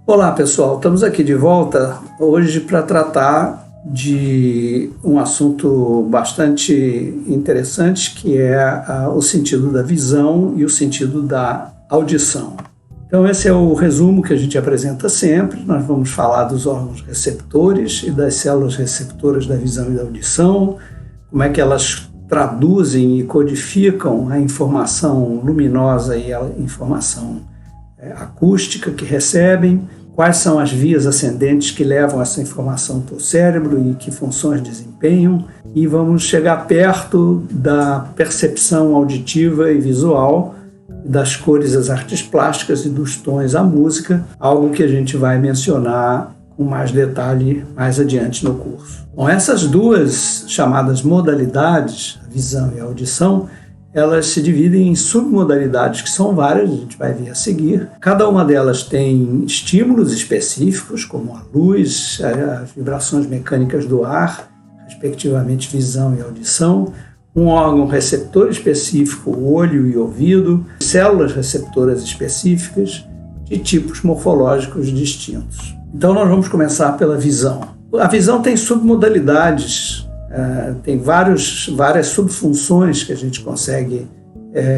Olá pessoal, estamos aqui de volta hoje para tratar de um assunto bastante interessante que é o sentido da visão e o sentido da audição. Então esse é o resumo que a gente apresenta sempre. Nós vamos falar dos órgãos receptores e das células receptoras da visão e da audição, como é que elas traduzem e codificam a informação luminosa e a informação acústica que recebem, quais são as vias ascendentes que levam essa informação para o cérebro e que funções desempenham, e vamos chegar perto da percepção auditiva e visual, das cores às artes plásticas e dos tons à música, algo que a gente vai mencionar com mais detalhe mais adiante no curso. Bom, essas duas chamadas modalidades, a visão e a audição, elas se dividem em submodalidades, que são várias, a gente vai ver a seguir. Cada uma delas tem estímulos específicos, como a luz, as vibrações mecânicas do ar, respectivamente visão e audição, um órgão receptor específico, o olho e ouvido, células receptoras específicas de tipos morfológicos distintos. Então nós vamos começar pela visão. A visão tem submodalidades, tem várias subfunções que a gente consegue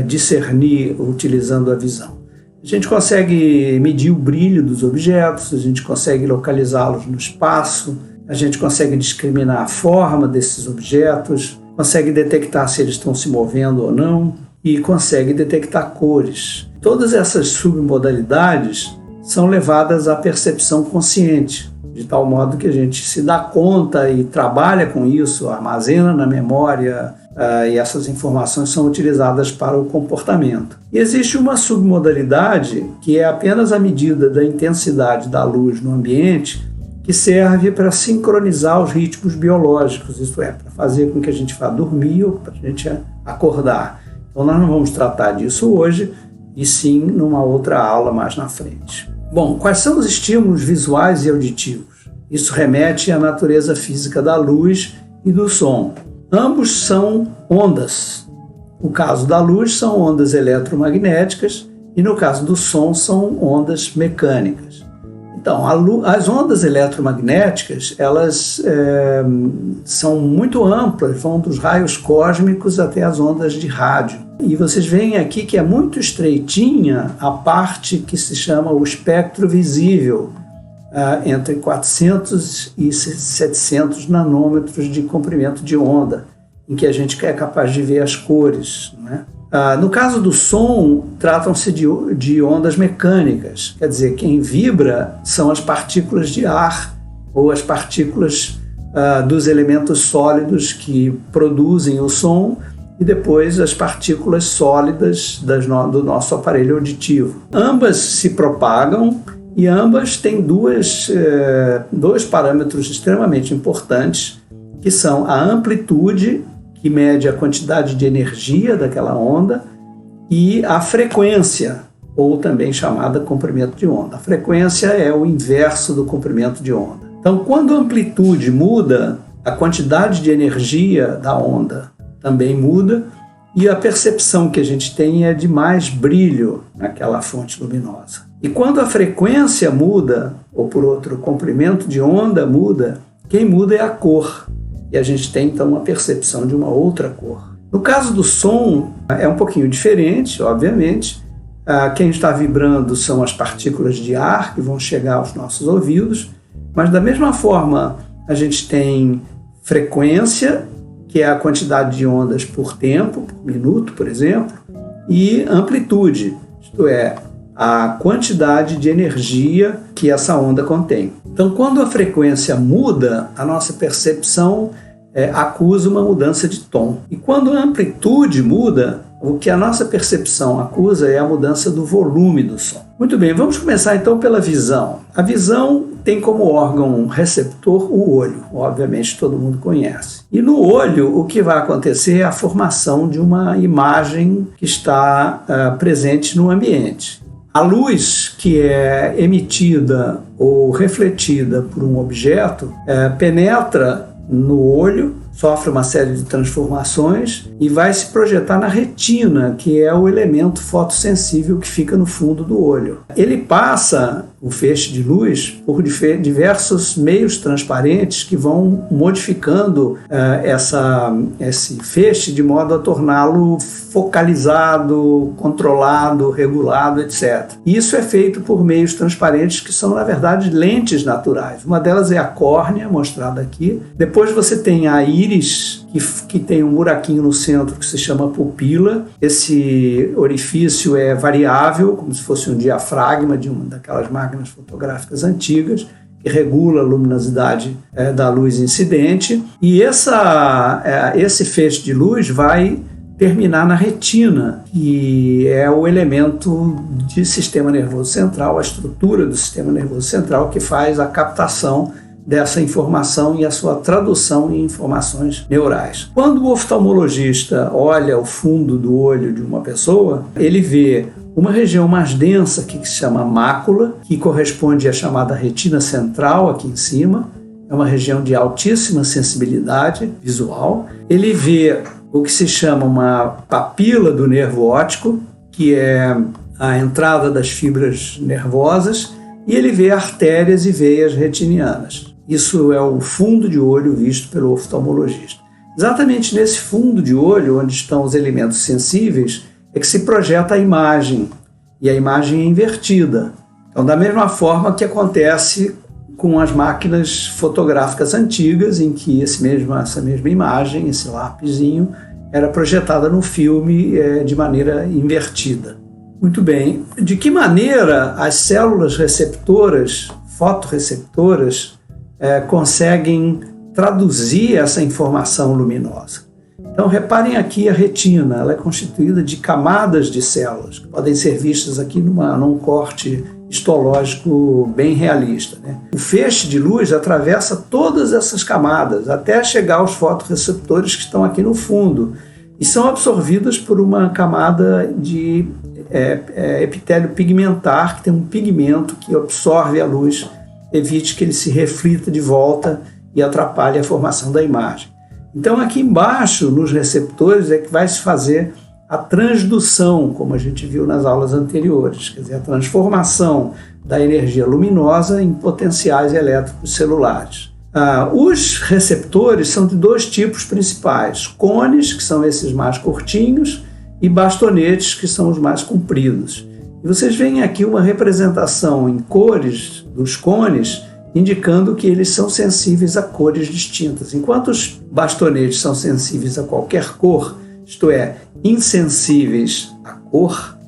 discernir utilizando a visão. A gente consegue medir o brilho dos objetos, a gente consegue localizá-los no espaço, a gente consegue discriminar a forma desses objetos, consegue detectar se eles estão se movendo ou não e consegue detectar cores. Todas essas submodalidades são levadas à percepção consciente, de tal modo que a gente se dá conta e trabalha com isso, armazena na memória, e essas informações são utilizadas para o comportamento. E existe uma submodalidade que é apenas a medida da intensidade da luz no ambiente, que serve para sincronizar os ritmos biológicos, isto é, para fazer com que a gente vá dormir ou para a gente acordar. Então nós não vamos tratar disso hoje, e sim numa outra aula mais na frente. Bom, quais são os estímulos visuais e auditivos? Isso remete à natureza física da luz e do som. Ambos são ondas. No caso da luz, são ondas eletromagnéticas e no caso do som, são ondas mecânicas. Então, as ondas eletromagnéticas, elas são muito amplas, vão dos raios cósmicos até as ondas de rádio. E vocês veem aqui que é muito estreitinha a parte que se chama o espectro visível, entre 400 e 700 nanômetros de comprimento de onda, em que a gente é capaz de ver as cores, né? No caso do som, tratam-se de ondas mecânicas, quer dizer, quem vibra são as partículas de ar ou as partículas dos elementos sólidos que produzem o som e depois as partículas sólidas do nosso aparelho auditivo. Ambas se propagam e ambas têm dois parâmetros extremamente importantes, que são a amplitude, que mede a quantidade de energia daquela onda, e a frequência, ou também chamada comprimento de onda. A frequência é o inverso do comprimento de onda. Então, quando a amplitude muda, a quantidade de energia da onda também muda, e a percepção que a gente tem é de mais brilho naquela fonte luminosa. E quando a frequência muda, ou por outro, o comprimento de onda muda, quem muda é a cor. E a gente tem, então, uma percepção de uma outra cor. No caso do som, é um pouquinho diferente, obviamente. Quem está vibrando são as partículas de ar que vão chegar aos nossos ouvidos, mas da mesma forma a gente tem frequência, que é a quantidade de ondas por tempo, por minuto, por exemplo, e amplitude, isto é, a quantidade de energia que essa onda contém. Então, quando a frequência muda, a nossa percepção acusa uma mudança de tom. E quando a amplitude muda, o que a nossa percepção acusa é a mudança do volume do som. Muito bem, vamos começar então pela visão. A visão tem como órgão receptor o olho, obviamente todo mundo conhece. E no olho, o que vai acontecer é a formação de uma imagem que está presente no ambiente. A luz que é emitida ou refletida por um objeto penetra no olho, sofre uma série de transformações e vai se projetar na retina, que é o elemento fotossensível que fica no fundo do olho. Ele passa, o feixe de luz por diversos meios transparentes que vão modificando esse feixe de modo a torná-lo focalizado, controlado, regulado, etc. Isso é feito por meios transparentes que são, na verdade, lentes naturais. Uma delas é a córnea, mostrada aqui. Depois você tem a íris, que tem um buraquinho no centro que se chama pupila. Esse orifício é variável, como se fosse um diafragma de uma daquelas máquinas fotográficas antigas, que regula a luminosidade da luz incidente. E esse feixe de luz vai terminar na retina, que é o elemento de sistema nervoso central, a estrutura do sistema nervoso central que faz a captação dessa informação e a sua tradução em informações neurais. Quando o oftalmologista olha o fundo do olho de uma pessoa, ele vê uma região mais densa que se chama mácula, que corresponde à chamada retina central aqui em cima. É uma região de altíssima sensibilidade visual. Ele vê o que se chama uma papila do nervo óptico, que é a entrada das fibras nervosas, e ele vê artérias e veias retinianas. Isso é o fundo de olho visto pelo oftalmologista. Exatamente nesse fundo de olho, onde estão os elementos sensíveis, é que se projeta a imagem, e a imagem é invertida. Então, da mesma forma que acontece com as máquinas fotográficas antigas, em que essa mesma imagem, esse lápisinho, era projetada no filme de maneira invertida. Muito bem. De que maneira as células receptoras, fotorreceptoras, conseguem traduzir essa informação luminosa? Então, reparem aqui a retina. Ela é constituída de camadas de células, que podem ser vistas aqui num corte histológico bem realista, né? O feixe de luz atravessa todas essas camadas até chegar aos fotorreceptores que estão aqui no fundo e são absorvidas por uma camada de epitélio pigmentar, que tem um pigmento que absorve a luz, evite que ele se reflita de volta e atrapalhe a formação da imagem. Então, aqui embaixo, nos receptores, é que vai se fazer a transdução, como a gente viu nas aulas anteriores, quer dizer, a transformação da energia luminosa em potenciais elétricos celulares. Os receptores são de dois tipos principais: cones, que são esses mais curtinhos, e bastonetes, que são os mais compridos. E vocês veem aqui uma representação em cores dos cones, indicando que eles são sensíveis a cores distintas. Enquanto os bastonetes são sensíveis a qualquer cor, isto é, insensíveis à cor,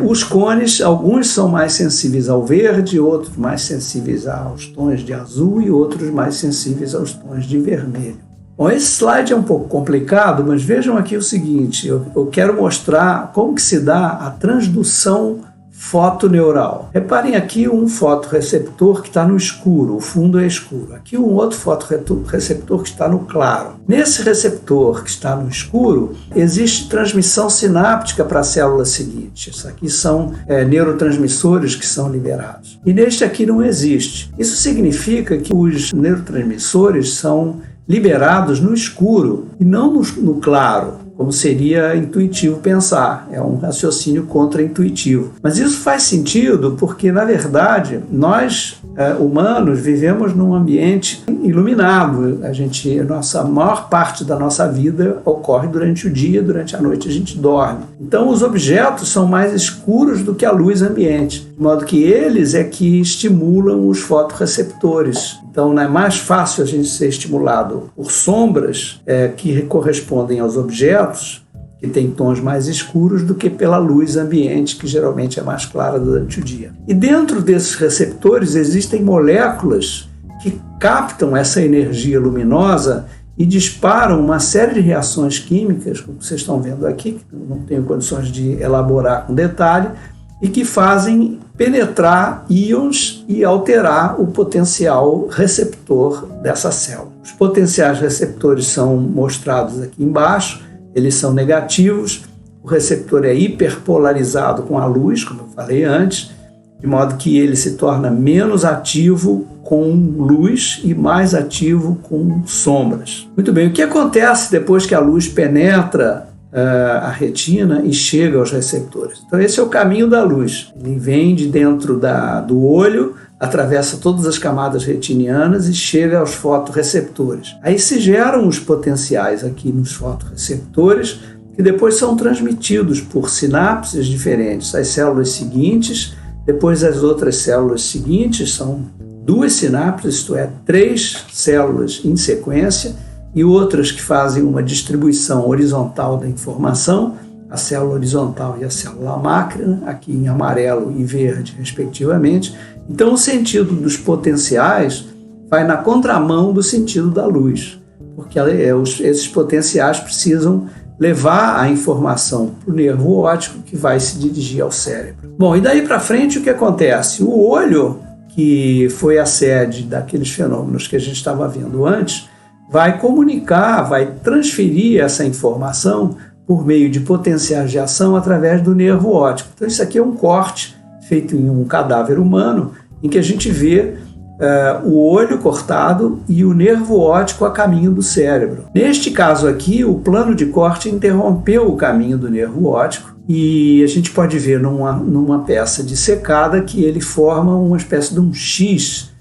os cones, alguns são mais sensíveis ao verde, outros mais sensíveis aos tons de azul e outros mais sensíveis aos tons de vermelho. Bom, esse slide é um pouco complicado, mas vejam aqui o seguinte: eu quero mostrar como que se dá a transdução fotoneural. Reparem aqui um fotorreceptor que está no escuro, o fundo é escuro. Aqui um outro fotorreceptor que está no claro. Nesse receptor que está no escuro, existe transmissão sináptica para a célula seguinte. Isso aqui são neurotransmissores que são liberados. E neste aqui não existe. Isso significa que os neurotransmissores são liberados no escuro e não no claro, como seria intuitivo pensar. É um raciocínio contraintuitivo. Mas isso faz sentido porque, na verdade, nós, humanos, vivemos num ambiente iluminado. A maior parte da nossa vida ocorre durante o dia, durante a noite a gente dorme. Então, os objetos são mais escuros do que a luz ambiente, de modo que eles é que estimulam os fotorreceptores. Então, é mais fácil a gente ser estimulado por sombras que correspondem aos objetos, que têm tons mais escuros, do que pela luz ambiente, que geralmente é mais clara durante o dia. E dentro desses receptores existem moléculas que captam essa energia luminosa e disparam uma série de reações químicas, como vocês estão vendo aqui, que não tenho condições de elaborar com detalhe, e que fazem penetrar íons e alterar o potencial receptor dessa célula. Os potenciais receptores são mostrados aqui embaixo, eles são negativos, o receptor é hiperpolarizado com a luz, como eu falei antes, de modo que ele se torna menos ativo com luz e mais ativo com sombras. Muito bem, o que acontece depois que a luz penetra a retina e chega aos receptores? Então esse é o caminho da luz. Ele vem de dentro do olho atravessa todas as camadas retinianas e chega aos fotorreceptores. Aí se geram os potenciais aqui nos fotorreceptores, que depois são transmitidos por sinapses diferentes às células seguintes, depois as outras células seguintes, são 2 sinapses, isto é, 3 células em sequência, e outras que fazem uma distribuição horizontal da informação, a célula horizontal e a célula mácrina, aqui em amarelo e verde, respectivamente. Então, o sentido dos potenciais vai na contramão do sentido da luz, porque esses potenciais precisam levar a informação para o nervo óptico que vai se dirigir ao cérebro. Bom, e daí para frente o que acontece? O olho, que foi a sede daqueles fenômenos que a gente estava vendo antes, vai comunicar, vai transferir essa informação por meio de potenciais de ação através do nervo óptico. Então isso aqui é um corte feito em um cadáver humano, em que a gente vê o olho cortado e o nervo óptico a caminho do cérebro. Neste caso aqui, o plano de corte interrompeu o caminho do nervo óptico e a gente pode ver numa peça dissecada que ele forma uma espécie de um X,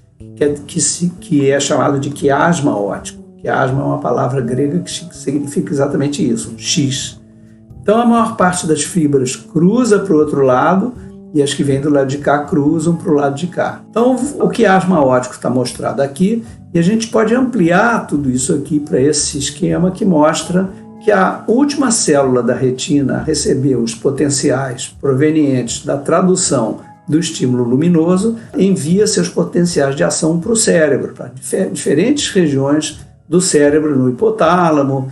que é chamado de quiasma óptico. Quiasma é uma palavra grega que significa exatamente isso, um X. Então a maior parte das fibras cruza para o outro lado, e as que vêm do lado de cá cruzam para o lado de cá. Então, o quiasma óptico está mostrado aqui, e a gente pode ampliar tudo isso aqui para esse esquema que mostra que a última célula da retina a receber os potenciais provenientes da tradução do estímulo luminoso envia seus potenciais de ação para o cérebro, para diferentes regiões do cérebro, no hipotálamo,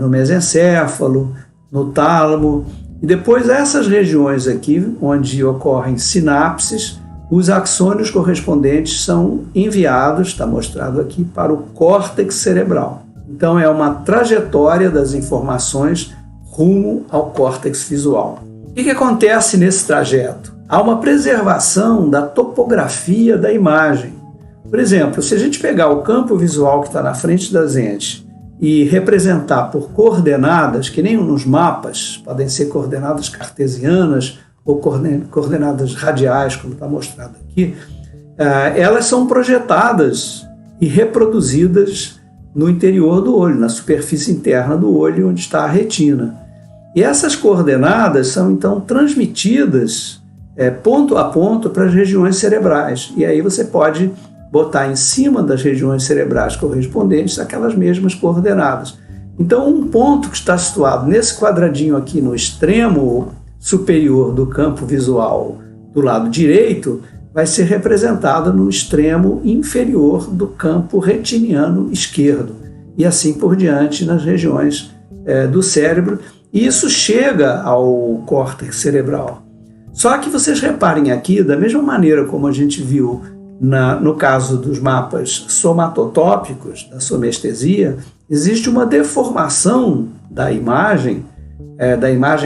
no mesencéfalo, no tálamo. E depois essas regiões aqui, onde ocorrem sinapses, os axônios correspondentes são enviados, está mostrado aqui, para o córtex cerebral. Então é uma trajetória das informações rumo ao córtex visual. O que acontece nesse trajeto? Há uma preservação da topografia da imagem. Por exemplo, se a gente pegar o campo visual que está na frente das lentes e representar por coordenadas, que nem nos mapas, podem ser coordenadas cartesianas ou coordenadas radiais, como está mostrado aqui, elas são projetadas e reproduzidas no interior do olho, na superfície interna do olho, onde está a retina. E essas coordenadas são, então, transmitidas ponto a ponto para as regiões cerebrais. E aí você pode botar em cima das regiões cerebrais correspondentes aquelas mesmas coordenadas. Então, um ponto que está situado nesse quadradinho aqui no extremo superior do campo visual do lado direito vai ser representado no extremo inferior do campo retiniano esquerdo e assim por diante nas regiões do cérebro. E isso chega ao córtex cerebral. Só que vocês reparem aqui, da mesma maneira como a gente viu no caso dos mapas somatotópicos, da somestesia, existe uma deformação da imagem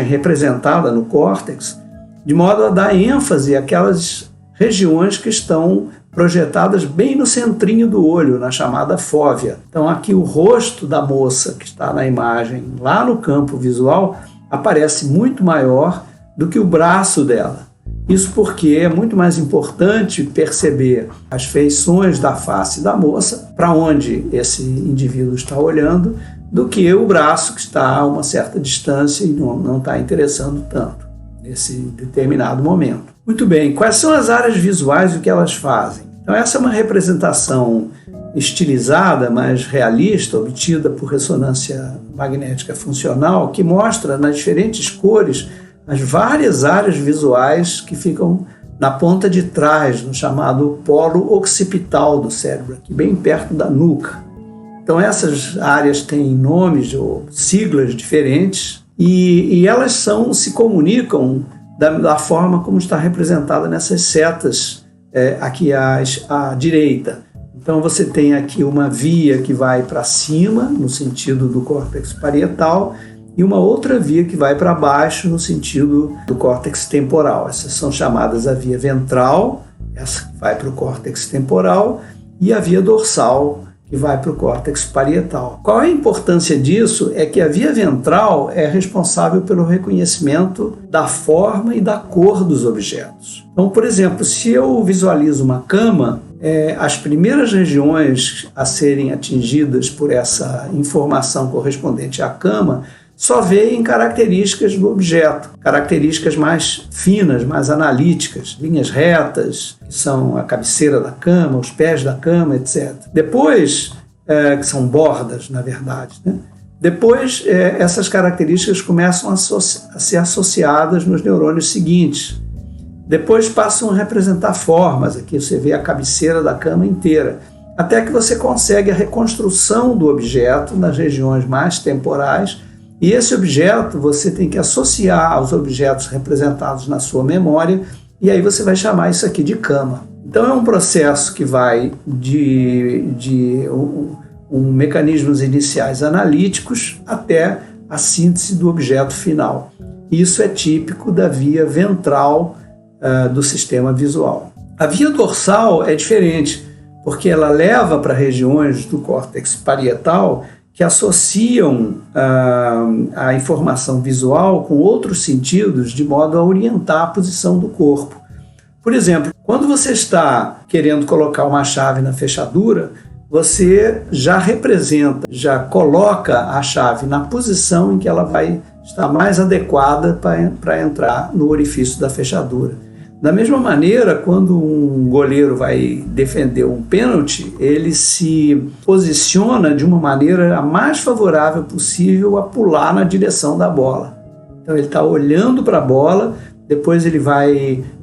representada no córtex, de modo a dar ênfase àquelas regiões que estão projetadas bem no centrinho do olho, na chamada fóvea. Então aqui o rosto da moça que está na imagem, lá no campo visual, aparece muito maior do que o braço dela. Isso porque é muito mais importante perceber as feições da face da moça, para onde esse indivíduo está olhando, do que o braço que está a uma certa distância e não está interessando tanto nesse determinado momento. Muito bem, quais são as áreas visuais e o que elas fazem? Então essa é uma representação estilizada, mas realista, obtida por ressonância magnética funcional, que mostra nas diferentes cores as várias áreas visuais que ficam na ponta de trás, no chamado polo occipital do cérebro, aqui bem perto da nuca. Então essas áreas têm nomes ou siglas diferentes e elas se comunicam da forma como está representada nessas setas aqui à direita. Então você tem aqui uma via que vai para cima, no sentido do córtex parietal, e uma outra via que vai para baixo no sentido do córtex temporal. Essas são chamadas a via ventral, essa que vai para o córtex temporal, e a via dorsal, que vai para o córtex parietal. Qual é a importância disso? É que a via ventral é responsável pelo reconhecimento da forma e da cor dos objetos. Então, por exemplo, se eu visualizo uma cama, as primeiras regiões a serem atingidas por essa informação correspondente à cama só veem características do objeto, características mais finas, mais analíticas, linhas retas, que são a cabeceira da cama, os pés da cama, etc. Depois, que são bordas, na verdade, né? Depois, essas características começam a ser associadas nos neurônios seguintes. Depois passam a representar formas, aqui você vê a cabeceira da cama inteira, até que você consegue a reconstrução do objeto nas regiões mais temporais. E esse objeto você tem que associar aos objetos representados na sua memória, e aí você vai chamar isso aqui de cama. Então é um processo que vai de mecanismos iniciais analíticos até a síntese do objeto final. Isso é típico da via ventral do sistema visual. A via dorsal é diferente, porque ela leva para regiões do córtex parietal que associam a informação visual com outros sentidos de modo a orientar a posição do corpo. Por exemplo, quando você está querendo colocar uma chave na fechadura, você já coloca a chave na posição em que ela vai estar mais adequada para entrar no orifício da fechadura. Da mesma maneira, quando um goleiro vai defender um pênalti, ele se posiciona de uma maneira a mais favorável possível a pular na direção da bola. Então ele está olhando para a bola, depois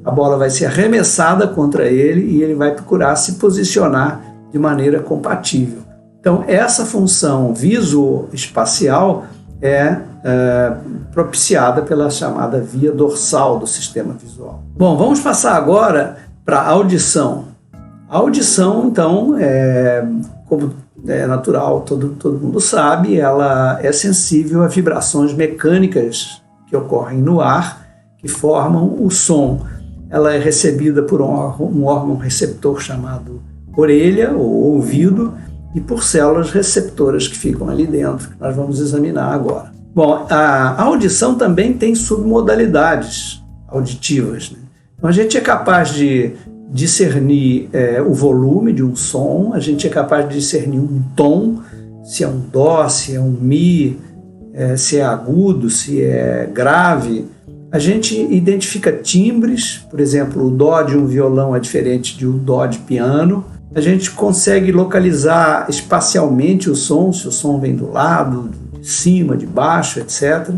a bola vai ser arremessada contra ele e ele vai procurar se posicionar de maneira compatível. Então essa função visoespacial é propiciada pela chamada via dorsal do sistema visual. Bom, vamos passar agora para a audição. A audição, então, como é natural, todo mundo sabe, ela é sensível a vibrações mecânicas que ocorrem no ar, que formam o som. Ela é recebida por um órgão receptor chamado orelha ou ouvido, e por células receptoras que ficam ali dentro, que nós vamos examinar agora. Bom, a audição também tem submodalidades auditivas, né? Então a gente é capaz de discernir o volume de um som, a gente é capaz de discernir um tom, se é um dó, se é um mi, se é agudo, se é grave. A gente identifica timbres, por exemplo, o dó de um violão é diferente de um dó de piano. A gente consegue localizar espacialmente o som, se o som vem do lado, de cima, de baixo, etc.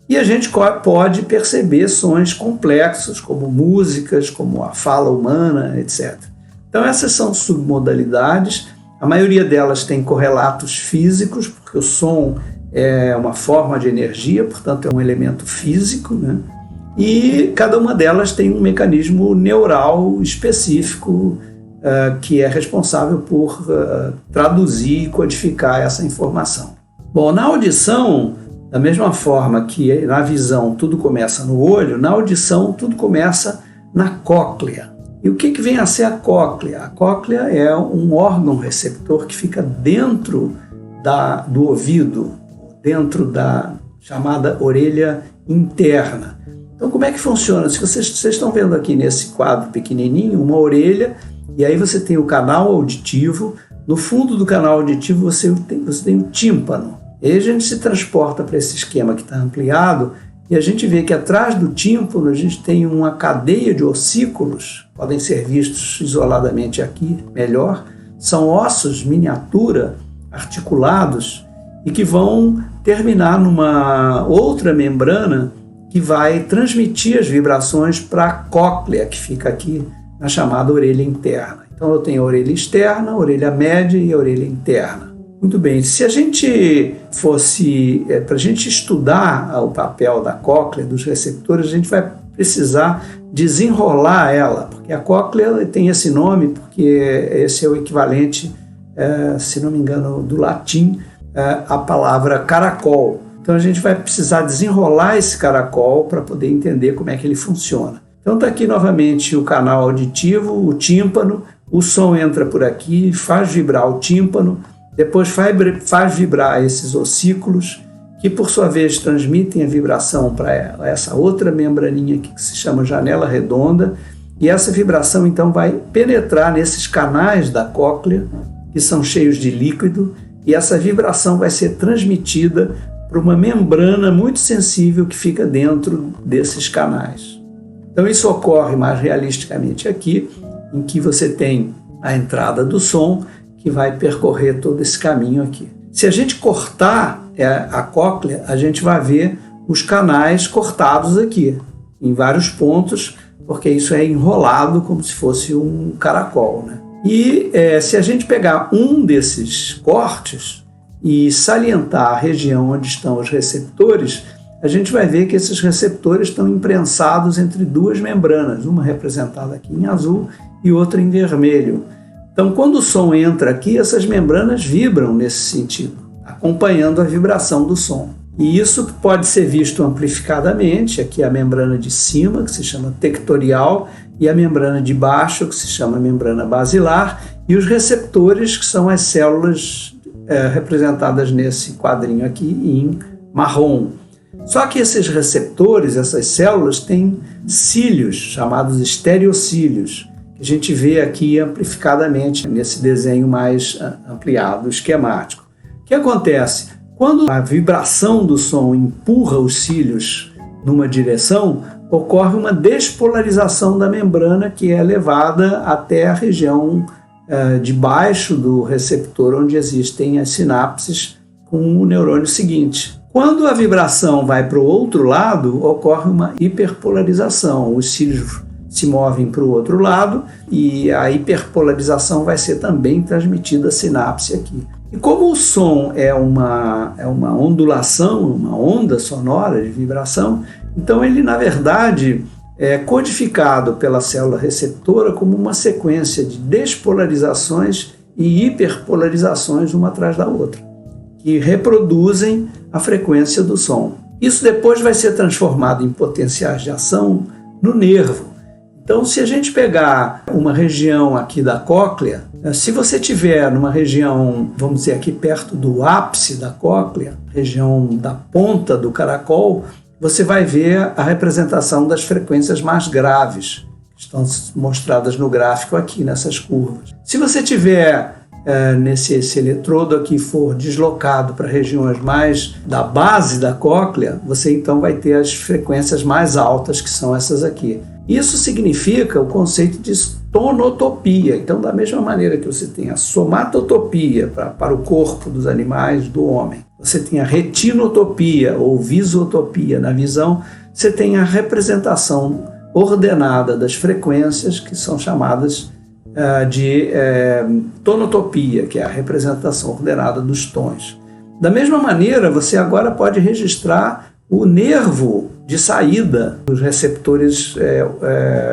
E a gente pode perceber sons complexos, como músicas, como a fala humana, etc. Então essas são submodalidades. A maioria delas tem correlatos físicos, porque o som é uma forma de energia, portanto é um elemento físico, né? E cada uma delas tem um mecanismo neural específico, que é responsável por traduzir e codificar essa informação. Bom, na audição, da mesma forma que na visão tudo começa no olho, na audição tudo começa na cóclea. E o que vem a ser a cóclea? A cóclea é um órgão receptor que fica dentro do ouvido, dentro da chamada orelha interna. Então, como é que funciona? Se vocês estão vendo aqui nesse quadro pequenininho, uma orelha, e aí você tem o canal auditivo. No fundo do canal auditivo você tem o tímpano. E aí a gente se transporta para esse esquema que está ampliado e a gente vê que atrás do tímpano a gente tem uma cadeia de ossículos, podem ser vistos isoladamente aqui melhor. São ossos miniatura articulados e que vão terminar numa outra membrana que vai transmitir as vibrações para a cóclea, que fica aqui na chamada orelha interna. Então eu tenho a orelha externa, a orelha média e a orelha interna. Muito bem, se a gente fosse, para a gente estudar o papel da cóclea, dos receptores, a gente vai precisar desenrolar ela, porque a cóclea tem esse nome porque esse é o equivalente, se não me engano, do latim, a palavra caracol. Então a gente vai precisar desenrolar esse caracol para poder entender como é que ele funciona. Então está aqui novamente o canal auditivo, o tímpano, o som entra por aqui, faz vibrar o tímpano, depois faz vibrar esses ossículos, que por sua vez transmitem a vibração para essa outra membraninha aqui, que se chama janela redonda, e essa vibração então vai penetrar nesses canais da cóclea, que são cheios de líquido, e essa vibração vai ser transmitida para uma membrana muito sensível que fica dentro desses canais. Então isso ocorre mais realisticamente aqui, em que você tem a entrada do som, que vai percorrer todo esse caminho aqui. Se a gente cortar a cóclea, a gente vai ver os canais cortados aqui, em vários pontos, porque isso é enrolado como se fosse um caracol, né? E se a gente pegar um desses cortes e salientar a região onde estão os receptores, a gente vai ver que esses receptores estão imprensados entre duas membranas, uma representada aqui em azul e outra em vermelho. Então, quando o som entra aqui, essas membranas vibram nesse sentido, acompanhando a vibração do som. E isso pode ser visto amplificadamente, aqui a membrana de cima, que se chama tectorial, e a membrana de baixo, que se chama membrana basilar, e os receptores, que são as células representadas nesse quadrinho aqui em marrom. Só que esses receptores, essas células, têm cílios, chamados estereocílios, que a gente vê aqui amplificadamente nesse desenho mais ampliado, esquemático. O que acontece? Quando a vibração do som empurra os cílios numa direção, ocorre uma despolarização da membrana, que é levada até a região de baixo do receptor, onde existem as sinapses com o neurônio seguinte. Quando a vibração vai para o outro lado, ocorre uma hiperpolarização. Os cílios se movem para o outro lado e a hiperpolarização vai ser também transmitida à sinapse aqui. E como o som é uma ondulação, uma onda sonora de vibração, então ele, na verdade, é codificado pela célula receptora como uma sequência de despolarizações e hiperpolarizações uma atrás da outra, que reproduzem a frequência do som. Isso depois vai ser transformado em potenciais de ação no nervo. Então, se a gente pegar uma região aqui da cóclea, se você tiver numa região, vamos dizer aqui perto do ápice da cóclea, região da ponta do caracol, você vai ver a representação das frequências mais graves, que estão mostradas no gráfico aqui, nessas curvas. Se você tiver esse eletrodo aqui for deslocado para regiões mais da base da cóclea, você então vai ter as frequências mais altas, que são essas aqui. Isso significa o conceito de tonotopia. Então, da mesma maneira que você tem a somatotopia para o corpo dos animais, do homem, você tem a retinotopia ou visotopia na visão, você tem a representação ordenada das frequências, que são chamadas de tonotopia, que é a representação ordenada dos tons. Da mesma maneira, você agora pode registrar o nervo de saída dos receptores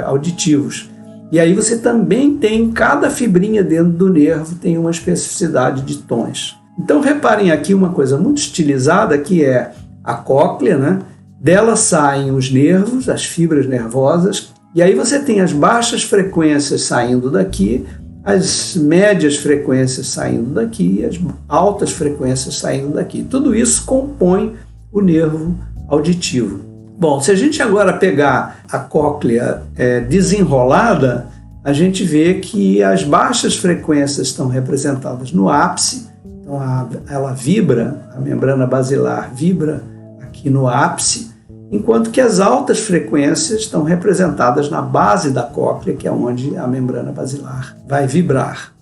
auditivos. E aí você também tem, cada fibrinha dentro do nervo tem uma especificidade de tons. Então reparem aqui uma coisa muito estilizada, que é a cóclea, né? Dela saem os nervos, as fibras nervosas, e aí você tem as baixas frequências saindo daqui, as médias frequências saindo daqui e as altas frequências saindo daqui. Tudo isso compõe o nervo auditivo. Bom, se a gente agora pegar a cóclea desenrolada, a gente vê que as baixas frequências estão representadas no ápice, então ela vibra, a membrana basilar vibra aqui no ápice, enquanto que as altas frequências estão representadas na base da cóclea, que é onde a membrana basilar vai vibrar.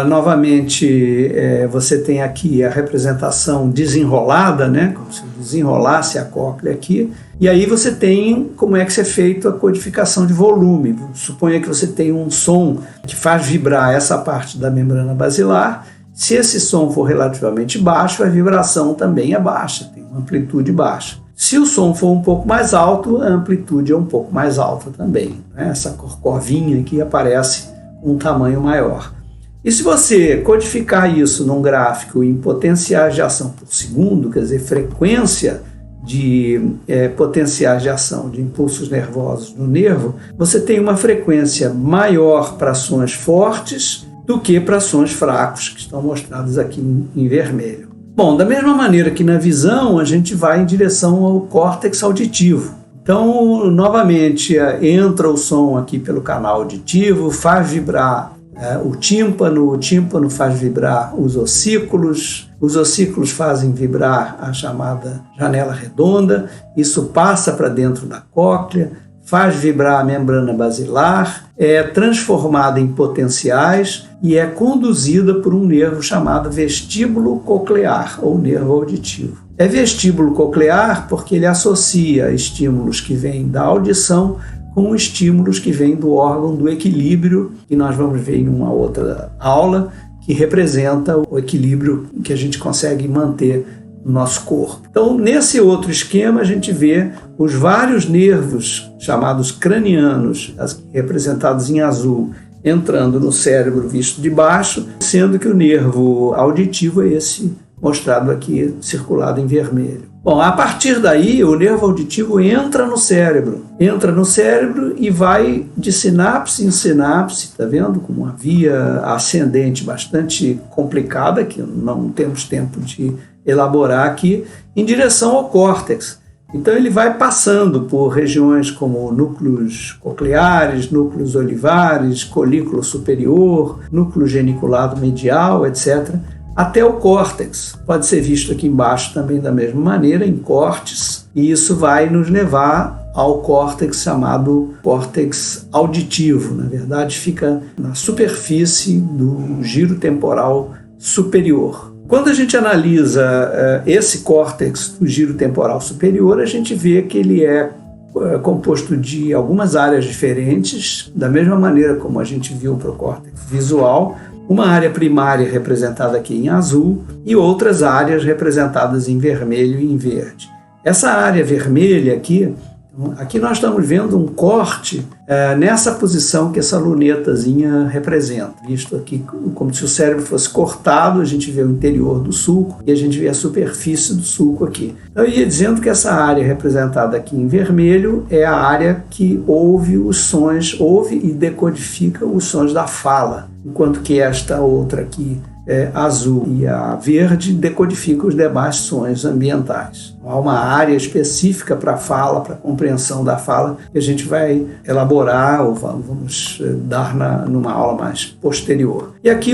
Novamente, você tem aqui a representação desenrolada, né? Como se desenrolasse a cóclea aqui, e aí você tem como é que é feita a codificação de volume. Suponha que você tem um som que faz vibrar essa parte da membrana basilar. Se esse som for relativamente baixo, a vibração também é baixa, tem uma amplitude baixa. Se o som for um pouco mais alto, a amplitude é um pouco mais alta também, né? Essa corcovinha aqui aparece com um tamanho maior. E se você codificar isso num gráfico em potenciais de ação por segundo, quer dizer, frequência de potenciais de ação, de impulsos nervosos no nervo, você tem uma frequência maior para sons fortes do que para sons fracos, que estão mostrados aqui em vermelho. Bom, da mesma maneira que na visão, a gente vai em direção ao córtex auditivo. Então, novamente, entra o som aqui pelo canal auditivo, faz vibrar o tímpano faz vibrar os ossículos fazem vibrar a chamada janela redonda, isso passa para dentro da cóclea, faz vibrar a membrana basilar, é transformada em potenciais e é conduzida por um nervo chamado vestíbulo coclear, ou nervo auditivo. É vestíbulo coclear porque ele associa estímulos que vêm da audição com estímulos que vêm do órgão do equilíbrio, que nós vamos ver em uma outra aula, que representa o equilíbrio que a gente consegue manter no nosso corpo. Então, nesse outro esquema, a gente vê os vários nervos chamados cranianos, representados em azul, entrando no cérebro visto de baixo, sendo que o nervo auditivo é esse mostrado aqui, circulado em vermelho. Bom, a partir daí, o nervo auditivo entra no cérebro e vai de sinapse em sinapse, tá vendo? Com uma via ascendente bastante complicada, que não temos tempo de elaborar aqui, em direção ao córtex. Então ele vai passando por regiões como núcleos cocleares, núcleos olivares, colículo superior, núcleo geniculado medial, etc., até o córtex. Pode ser visto aqui embaixo também da mesma maneira, em cortes, e isso vai nos levar ao córtex chamado córtex auditivo. Na verdade, fica na superfície do giro temporal superior. Quando a gente analisa esse córtex do giro temporal superior, a gente vê que ele é composto de algumas áreas diferentes, da mesma maneira como a gente viu para o córtex visual, uma área primária representada aqui em azul e outras áreas representadas em vermelho e em verde. Essa área vermelha aqui nós estamos vendo um corte nessa posição que essa lunetazinha representa. Visto aqui como se o cérebro fosse cortado, a gente vê o interior do sulco e a gente vê a superfície do sulco aqui. Então, eu ia dizendo que essa área representada aqui em vermelho é a área que ouve e decodifica os sons da fala, enquanto que esta outra aqui, azul e a verde, decodifica os demais sons ambientais. Há uma área específica para a fala, para a compreensão da fala, que a gente vai elaborar ou vamos dar numa aula mais posterior. E aqui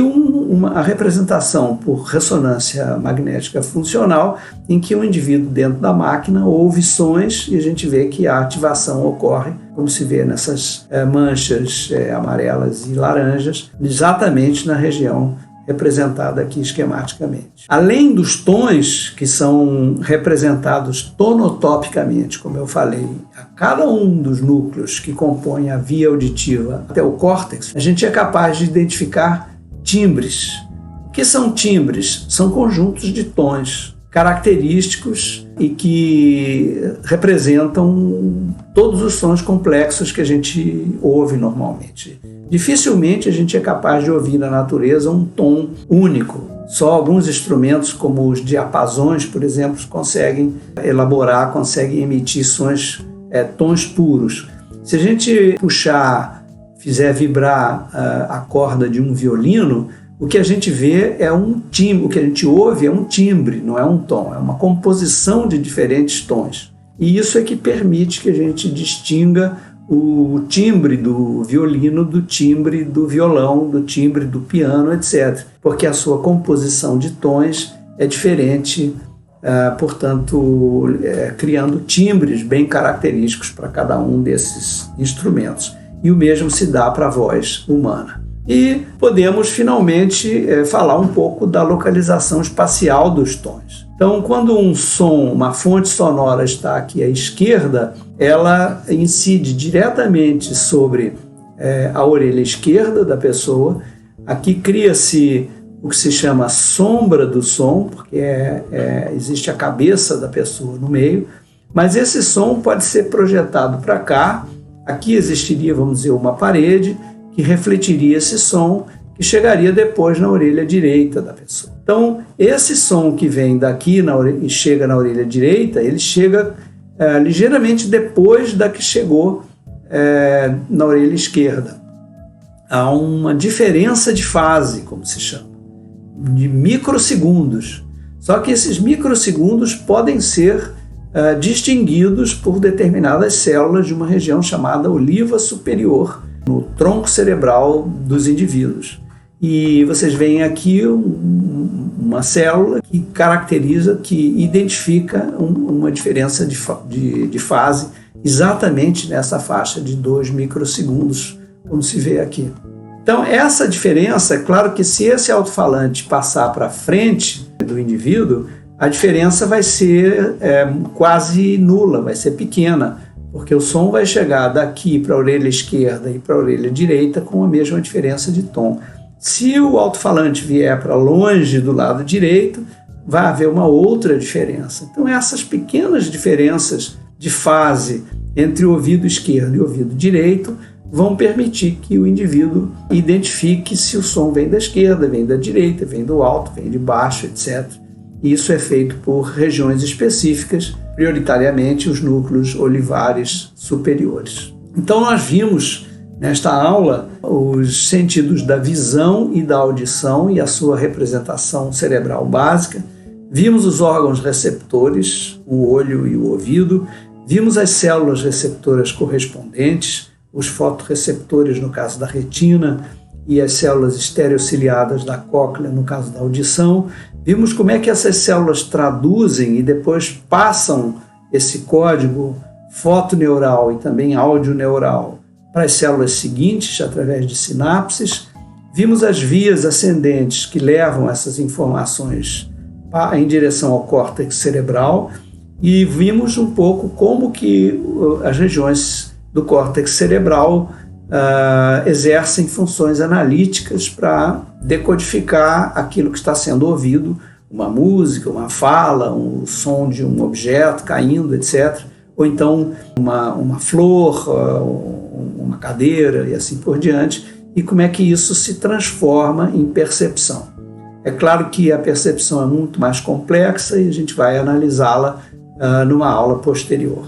a representação por ressonância magnética funcional, em que o indivíduo dentro da máquina ouve sons e a gente vê que a ativação ocorre, como se vê nessas manchas amarelas e laranjas, exatamente na região representada aqui esquematicamente. Além dos tons, que são representados tonotopicamente, como eu falei, a cada um dos núcleos que compõem a via auditiva até o córtex, a gente é capaz de identificar timbres. O que são timbres? São conjuntos de tons característicos e que representam todos os sons complexos que a gente ouve normalmente. Dificilmente a gente é capaz de ouvir na natureza um tom único. Só alguns instrumentos, como os diapasões, por exemplo, conseguem emitir tons puros. Se a gente fizer vibrar a corda de um violino, o que a gente vê é um timbre, o que a gente ouve é um timbre, não é um tom, é uma composição de diferentes tons. E isso é que permite que a gente distinga o timbre do violino do timbre do violão, do timbre do piano, etc. Porque a sua composição de tons é diferente, portanto, criando timbres bem característicos para cada um desses instrumentos. E o mesmo se dá para a voz humana. E podemos finalmente falar um pouco da localização espacial dos tons. Então, quando uma fonte sonora está aqui à esquerda, ela incide diretamente sobre a orelha esquerda da pessoa. Aqui cria-se o que se chama sombra do som, porque existe a cabeça da pessoa no meio, mas esse som pode ser projetado para cá. Aqui existiria, vamos dizer, uma parede que refletiria esse som, que chegaria depois na orelha direita da pessoa. Então, esse som que vem daqui e chega na orelha direita, ele chega ligeiramente depois da que chegou na orelha esquerda. Há uma diferença de fase, como se chama, de microsegundos. Só que esses microsegundos podem ser distinguidos por determinadas células de uma região chamada oliva superior, no tronco cerebral dos indivíduos. E vocês veem aqui uma célula que caracteriza, que identifica uma diferença de fase exatamente nessa faixa de 2 microsegundos, como se vê aqui. Então, essa diferença, é claro que se esse alto-falante passar para frente do indivíduo, a diferença vai ser quase nula, vai ser pequena, porque o som vai chegar daqui para a orelha esquerda e para a orelha direita com a mesma diferença de tom. Se o alto-falante vier para longe do lado direito, vai haver uma outra diferença. Então, essas pequenas diferenças de fase entre o ouvido esquerdo e o ouvido direito vão permitir que o indivíduo identifique se o som vem da esquerda, vem da direita, vem do alto, vem de baixo, etc. Isso é feito por regiões específicas, prioritariamente os núcleos olivares superiores. Então, nós vimos nesta aula os sentidos da visão e da audição e a sua representação cerebral básica. Vimos os órgãos receptores, o olho e o ouvido. Vimos as células receptoras correspondentes, os fotorreceptores no caso da retina e as células estereociliadas da cóclea no caso da audição. Vimos como é que essas células traduzem e depois passam esse código fotoneural e também audioneural para as células seguintes, através de sinapses. Vimos as vias ascendentes que levam essas informações em direção ao córtex cerebral e vimos um pouco como que as regiões do córtex cerebral exercem funções analíticas para decodificar aquilo que está sendo ouvido, uma música, uma fala, um som de um objeto caindo, etc., ou então uma flor, uma cadeira e assim por diante, e como é que isso se transforma em percepção. É claro que a percepção é muito mais complexa e a gente vai analisá-la numa aula posterior.